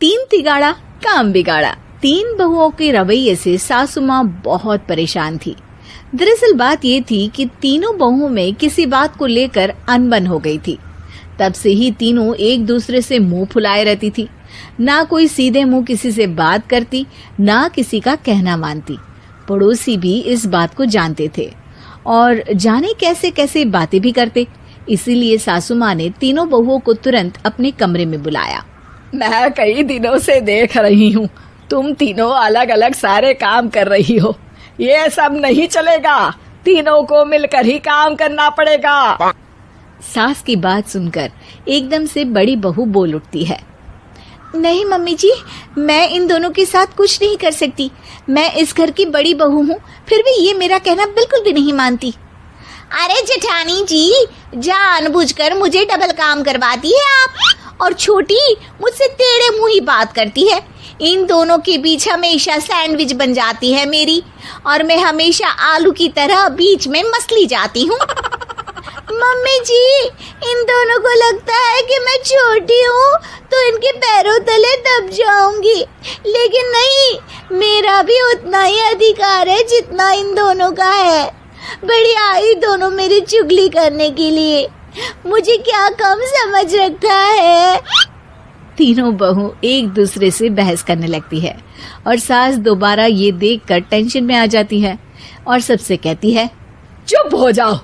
तीन तिगाड़ा काम बिगाड़ा। तीन बहुओं के रवैये से सासू माँ बहुत परेशान थी। दरअसल बात ये थी कि तीनों बहुओं में किसी बात को लेकर अनबन हो गई थी। तब से ही तीनों एक दूसरे से मुंह फुलाए रहती थी। ना कोई सीधे मुंह किसी से बात करती, ना किसी का कहना मानती। पड़ोसी भी इस बात को जानते थे और जाने कैसे कैसे बातें भी करते। इसीलिए सासू माँ ने तीनों बहुओं को तुरंत अपने कमरे में बुलाया। मैं कई दिनों से देख रही हूँ, तुम तीनों अलग अलग सारे काम कर रही हो। ये सब नहीं चलेगा, तीनों को मिलकर ही काम करना पड़ेगा। सास की बात सुनकर एकदम से बड़ी बहू बोल उठती है। नहीं मम्मी जी, मैं इन दोनों के साथ कुछ नहीं कर सकती। मैं इस घर की बड़ी बहू हूँ, फिर भी ये मेरा कहना बिल्कुल भी नहीं मानती। अरे जेठानी जी, जानबूझकर मुझे डबल काम करवाती है आप। और छोटी मुझसे टेढ़े मुंह ही बात करती है। इन दोनों के बीच हमेशा सैंडविच बन जाती है मेरी, और मैं हमेशा आलू की तरह बीच में मसली जाती हूँ। मम्मी जी, इन दोनों को लगता है कि मैं छोटी हूँ तो इनके पैरों तले दब जाऊंगी, लेकिन नहीं, मेरा भी उतना ही अधिकार है जितना इन दोनों का है। बड़ी आई दोनों मेरी चुगली करने के लिए, मुझे क्या कम समझ रखा है। तीनों बहू एक दूसरे से बहस करने लगती है और सास दोबारा ये देखकर टेंशन में आ जाती है और सबसे कहती है, चुप हो जाओ,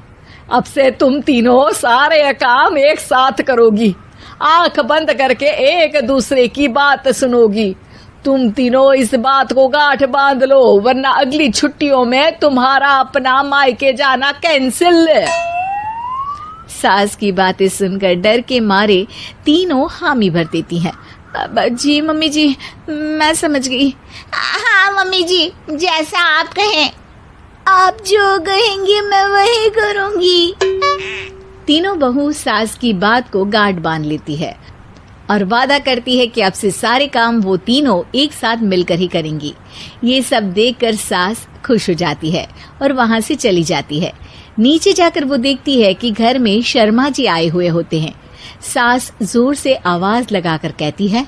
अब से तुम तीनों सारे काम एक साथ करोगी, आंख बंद करके एक दूसरे की बात सुनोगी। तुम तीनों इस बात को गांठ बांध लो, वरना अगली छुट्टियों में तुम्हारा अपना मायके जाना कैंसिल। सास की बातें सुनकर डर के मारे तीनों हामी भर देती हैं। जी मम्मी जी, मैं समझ गई। हाँ मम्मी जी, जैसा आप कहें। आप जो कहेंगी मैं वही करूंगी। तीनों बहू सास की बात को गांठ बांध लेती है और वादा करती है कि अब से सारे काम वो तीनों एक साथ मिलकर ही करेंगी। ये सब देखकर सास खुश हो जाती है और वहां से चली जाती है। नीचे जाकर वो देखती है कि घर में शर्मा जी आए हुए होते हैं। सास जोर से आवाज लगाकर कहती है,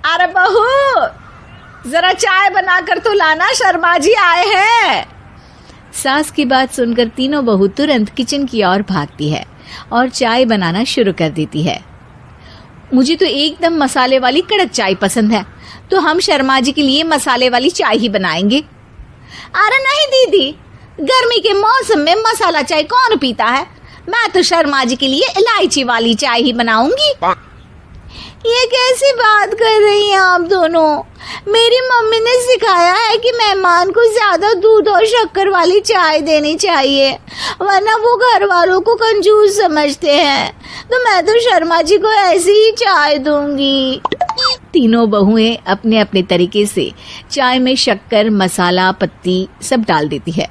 अरे बहू, जरा चाय बनाकर तो लाना, शर्मा जी आए हैं। सास की बात सुनकर तीनों बहू तुरंत किचन की ओर भागती है और चाय बनाना शुरू कर देती है। मुझे तो एकदम मसाले वाली कड़क चाय पसंद है, तो हम शर्मा जी के लिए मसाले वाली चाय ही बनाएंगे। अरे नहीं दीदी, गर्मी के मौसम में मसाला चाय कौन पीता है? मैं तो शर्मा जी के लिए इलायची वाली चाय ही बनाऊंगी। ये कैसी बात कर रही हैं आप दोनों? मेरी मम्मी ने सिखाया है कि मेहमान को ज्यादा दूध और शक्कर वाली चाय देनी चाहिए, वरना वो घर वालों को कंजूस समझते हैं। तो मैं तो शर्मा जी को ऐसी ही चाय दूंगी। तीनों बहुएं अपने अपने तरीके से चाय में शक्कर, मसाला, पत्ती सब डाल देती है।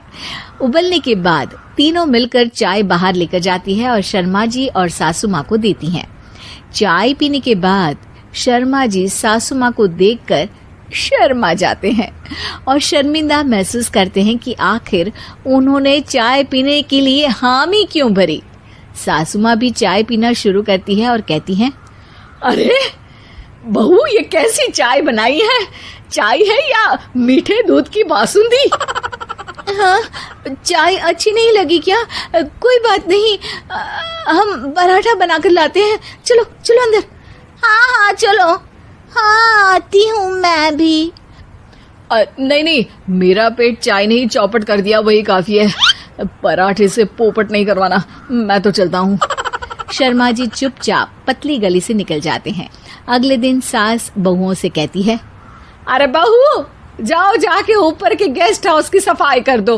उबलने के बाद तीनों मिलकर चाय बाहर लेकर जाती है और शर्मा जी और सासू माँ को देती हैं। चाय पीने के बाद शर्मा जी सासू माँ को देखकर शर्मा जाते हैं और शर्मिंदा महसूस करते हैं कि आखिर उन्होंने चाय पीने के लिए हामी क्यों भरी। सासू माँ भी चाय पीना शुरू करती है और कहती हैं, अरे बहू, ये कैसी चाय बनाई है? चाय है या मीठे दूध की बासुंदी? हाँ, चाय अच्छी नहीं लगी क्या? कोई बात नहीं, हम पराठा बनाकर लाते हैं। चलो चलो अंदर। हाँ चलो। हाँ, आती हूँ मैं भी। नहीं नहीं, मेरा पेट चाय ने ही चौपट कर दिया, वही काफी है। पराठे से पोपट नहीं करवाना, मैं तो चलता हूँ। शर्मा जी चुपचाप पतली गली से निकल जाते हैं। अगले दिन सास बहुओं से कहती है, अरे बहू, जाओ जाके ऊपर के गेस्ट हाउस की सफाई कर दो।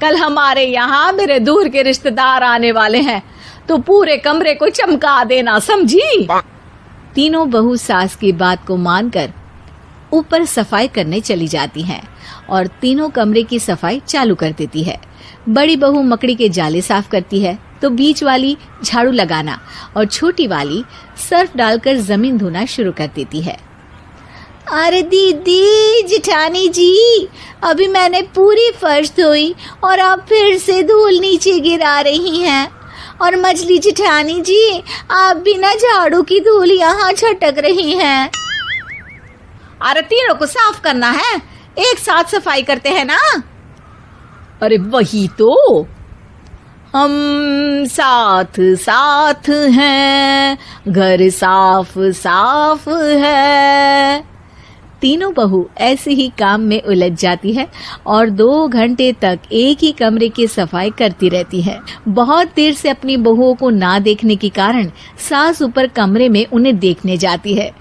कल हमारे यहाँ मेरे दूर के रिश्तेदार आने वाले हैं, तो पूरे कमरे को चमका देना, समझी? तीनों बहू सास की बात को मानकर ऊपर सफाई करने चली जाती हैं और तीनों कमरे की सफाई चालू कर देती है। बड़ी बहू मकड़ी के जाले साफ करती है, तो बीच वाली झाड़ू लगाना और छोटी वाली सर्फ डालकर जमीन धोना शुरू कर देती है। अरे दीदी, जेठानी जी, अभी मैंने पूरी फर्श धोई और आप फिर से धूल नीचे गिरा रही हैं। और मछली जेठानी जी, आप बिना झाड़ू की धूल यहाँ छटक रही हैं। अरे तीनों को साफ करना है, एक साथ सफाई करते हैं ना। अरे वही तो, हम साथ साथ हैं, घर साफ साफ है। तीनों बहू ऐसे ही काम में उलझ जाती है और 2 घंटे तक एक ही कमरे की सफाई करती रहती है। बहुत देर से अपनी बहुओं को ना देखने के कारण सास ऊपर कमरे में उन्हें देखने जाती है,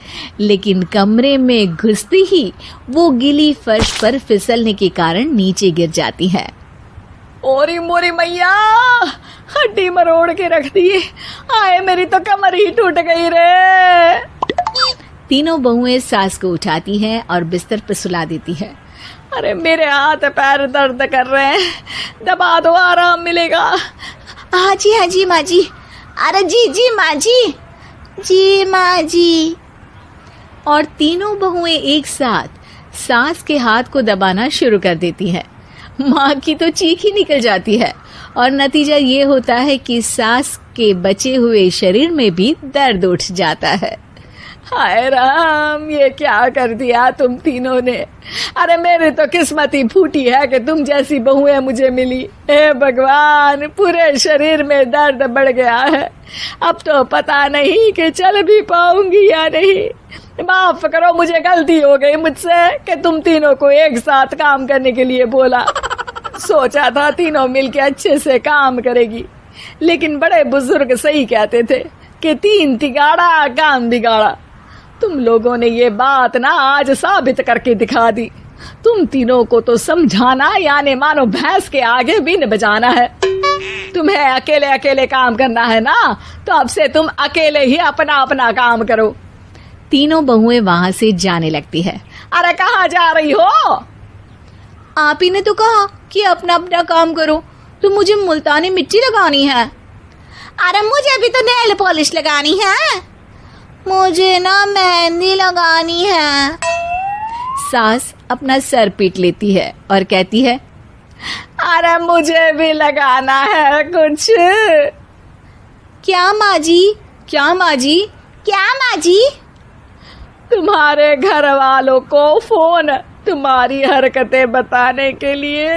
लेकिन कमरे में घुसती ही वो गीली फर्श पर फिसलने के कारण नीचे गिर जाती है। ओरी मोरी मैया, हड्डी मरोड़ के रख दी। आए मेरी तो कमर ही टूट गई रे। तीनों बहुएं सास को उठाती हैं और बिस्तर पर सुला देती है। अरे मेरे हाथ पैर दर्द कर रहे हैं, दबा दो आराम मिलेगा। हाँ जी माँ जी। अरे जी माँ जी माँ जी। और तीनों बहुएं एक साथ सास के हाथ को दबाना शुरू कर देती है। माँ की तो चीख ही निकल जाती है और नतीजा ये होता है कि सास के बचे हुए शरीर में भी दर्द उठ जाता है। हाय राम, ये क्या कर दिया तुम तीनों ने। अरे मेरी तो किस्मत ही फूटी है कि तुम जैसी बहुएं मुझे मिली। हे भगवान, पूरे शरीर में दर्द बढ़ गया है। अब तो पता नहीं कि चल भी पाऊंगी या नहीं। माफ करो, मुझे गलती हो गई मुझसे कि तुम तीनों को एक साथ काम करने के लिए बोला। सोचा था तीनों मिलके अच्छे से काम करेगी, लेकिन बड़े बुजुर्ग सही कहते थे कि 3 तिगाड़ा काम बिगाड़ा। तुम लोगों ने ये बात ना आज साबित करके दिखा दी। तुम तीनों को तो समझाना यानी मानो भैंस के आगे बीन बजाना है। तुम्हें अकेले अकेले काम करना है ना, तो अब से तुम अकेले ही अपना अपना काम करो। तीनों बहुएं वहां से जाने लगती है। अरे कहाँ जा रही हो? आप ही ने तो कहा कि अपना अपना काम तो मुझे मुल्तानी मिट्टी लगानी है। अरे मुझे भी तो नेल पॉलिश लगानी है, मुझे ना मेहंदी लगानी है। सास अपना सर पीट लेती है और कहती है, अरे मुझे भी लगाना है कुछ। क्या माँ जी? क्या माँ जी? क्या माँ जी? तुम्हारे घर वालों को फोन तुम्हारी हरकतें बताने के लिए।